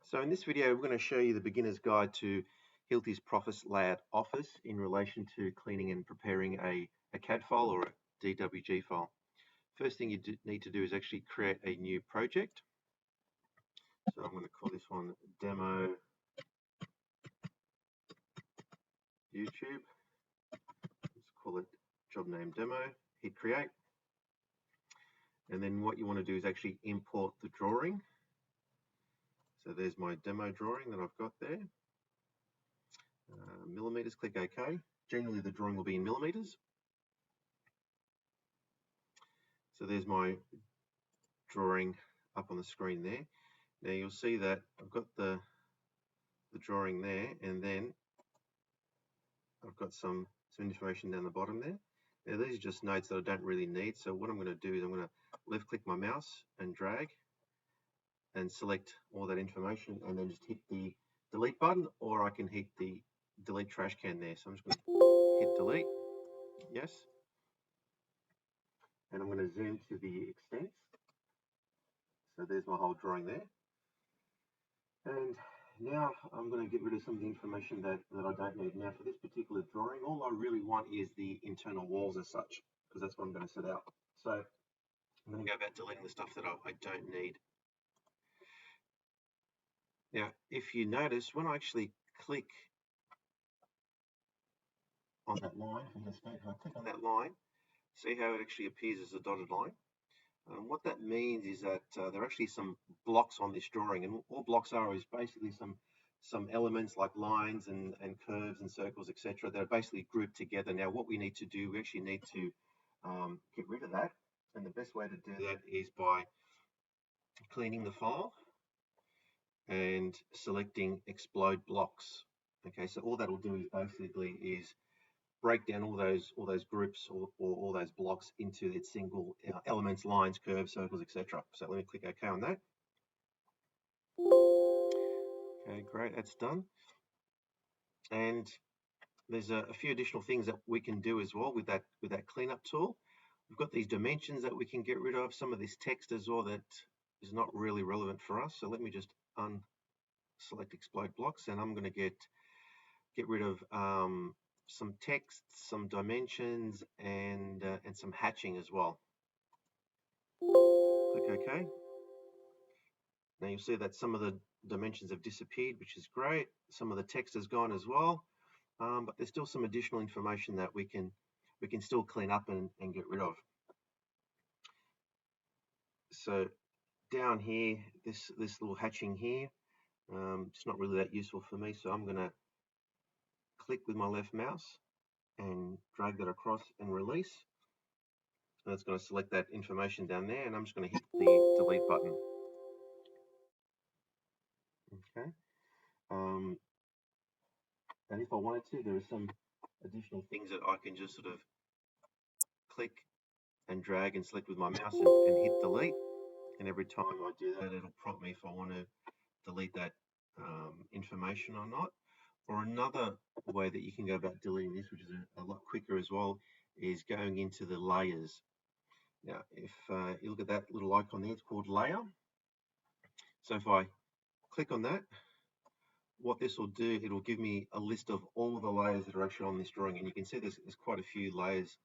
So in this video, we're going to show you the beginner's guide to Hilti's PROFIS Layout Office in relation to cleaning and preparing a CAD file or a DWG file. First thing you need to do is actually create a new project. So I'm going to call this one Demo YouTube. Let's call it job name Demo. Hit Create. And then what you want to do is actually import the drawing. So there's my demo drawing that I've got there. Millimeters, click OK. Generally the drawing will be in millimeters. So there's my drawing up on the screen there. Now you'll see that I've got the drawing there, and then I've got some information down the bottom there. Now these are just notes that I don't really need, so what I'm going to do is I'm going to left click my mouse and drag and select all that information, and then just hit the delete button, or I can hit the delete trash can there. So I'm just going to hit delete, yes, and I'm going to zoom to the extents. So there's my whole drawing there. And now I'm going to get rid of some of the information that I don't need. Now for this particular drawing, all I really want is the internal walls as such, because that's what I'm going to set out. So I'm going to go about deleting the stuff that I don't need. Now, if you notice, when I actually click on that line, if I click on that line, see how it actually appears as a dotted line? What that means is that there are actually some blocks on this drawing, and all blocks are is basically some elements like lines and curves and circles, etc., that are basically grouped together. Now what we need to do, we actually need to get rid of that, and the best way to do that is by cleaning the file and selecting explode blocks. Okay, so all that will do is basically break down all those groups or all those blocks into its single elements, lines, curves, circles, etc. So let me click OK on that. Okay, great, that's done. And there's a few additional things that we can do as well with that cleanup tool. We've got these dimensions that we can get rid of, some of this text as well that is not really relevant for us. So let me just unselect explode blocks, and I'm going to get rid of some text, some dimensions, and some hatching as well. Click OK. Now you'll see that some of the dimensions have disappeared, which is great. Some of the text has gone as well, but there's still some additional information that we can still clean up and get rid of. So down here, this little hatching here, it's not really that useful for me, so I'm going to click with my left mouse and drag that across and release. And it's going to select that information down there, and I'm just going to hit the delete button. Okay. And if I wanted to, there are some additional things that I can just sort of click and drag and select with my mouse and hit delete. And every time I do that, it'll prompt me if I want to delete that information or not. Or another way that you can go about deleting this, which is a lot quicker as well, is going into the layers. Now, if you look at that little icon there, it's called layer. So if I click on that, what this will do, it'll give me a list of all the layers that are actually on this drawing. And you can see there's quite a few layers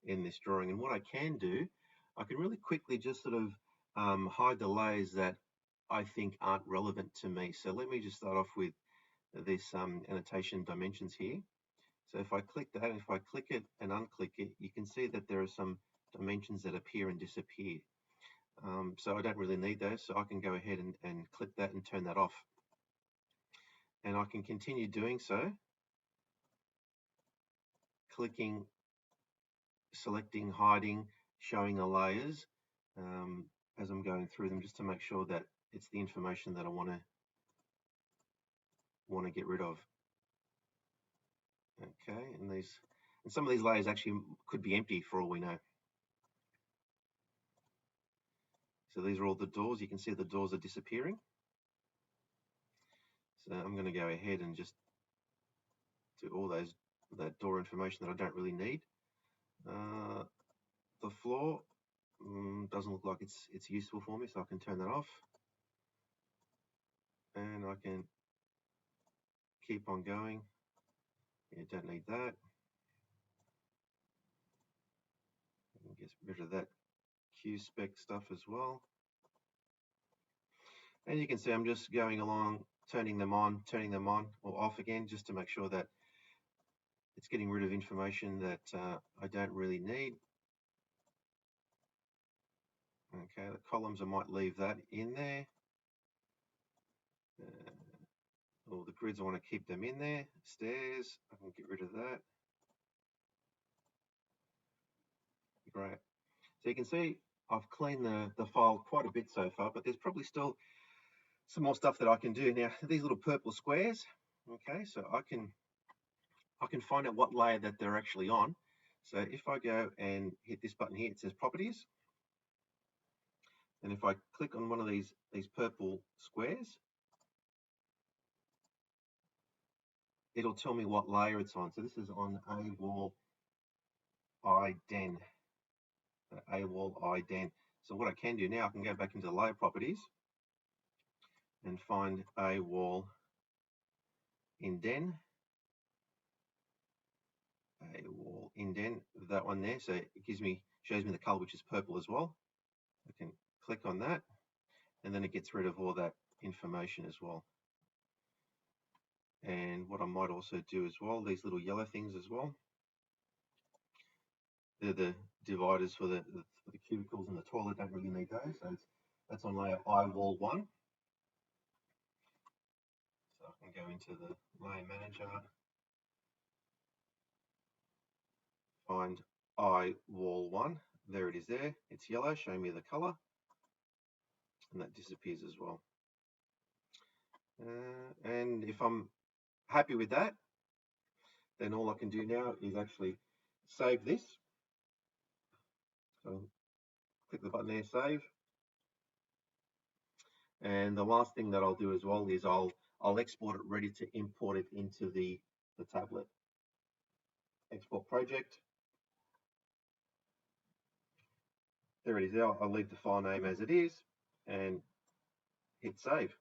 in this drawing. And what I can do, I can really quickly just sort of hide the layers that I think aren't relevant to me. So let me just start off with this annotation dimensions here. So if I click that, if I click it and unclick it, you can see that there are some dimensions that appear and disappear. So I don't really need those, so I can go ahead and click that and turn that off. And I can continue doing so, clicking, selecting, hiding, showing the layers as I'm going through them, just to make sure that it's the information that I want to get rid of. Okay, and some of these layers actually could be empty for all we know. So these are all the doors. You can see the doors are disappearing. So I'm going to go ahead and just do all that door information that I don't really need. The floor doesn't look like it's useful for me, so I can turn that off. And I I can keep on going. You don't need that. Get rid of that Q spec stuff as well. And you can see I'm just going along, turning them on or off again, just to make sure that it's getting rid of information that I don't really need. Okay, the columns, I might leave that in there. Or the grids, I want to keep them in there. Stairs, I can get rid of that. Great. So you can see I've cleaned the file quite a bit so far, but there's probably still some more stuff that I can do. Now, these little purple squares, okay, so I can find out what layer that they're actually on. So if I go and hit this button here, it says properties. And if I click on one of these purple squares, it'll tell me what layer it's on. So this is on A wall IDEN. A wall IDEN. So what I can do now, I can go back into the layer properties and find A wall indent. A wall indent, that one there. So it shows me the color, which is purple as well. I can click on that, and then it gets rid of all that information as well. And what I might also do as well, these little yellow things as well, they're the dividers for the cubicles in the toilet. Don't really need those. So that's on layer I wall 1. So I can go into the layer manager, find I wall 1. There it is there. It's yellow, showing me the color. And that disappears as well. And if I'm happy with that, then all I can do now is actually save this. So click the button there, save. And the last thing that I'll do as well is I'll export it ready to import it into the tablet. Export project. There it is there. I'll leave the file name as it is and hit save.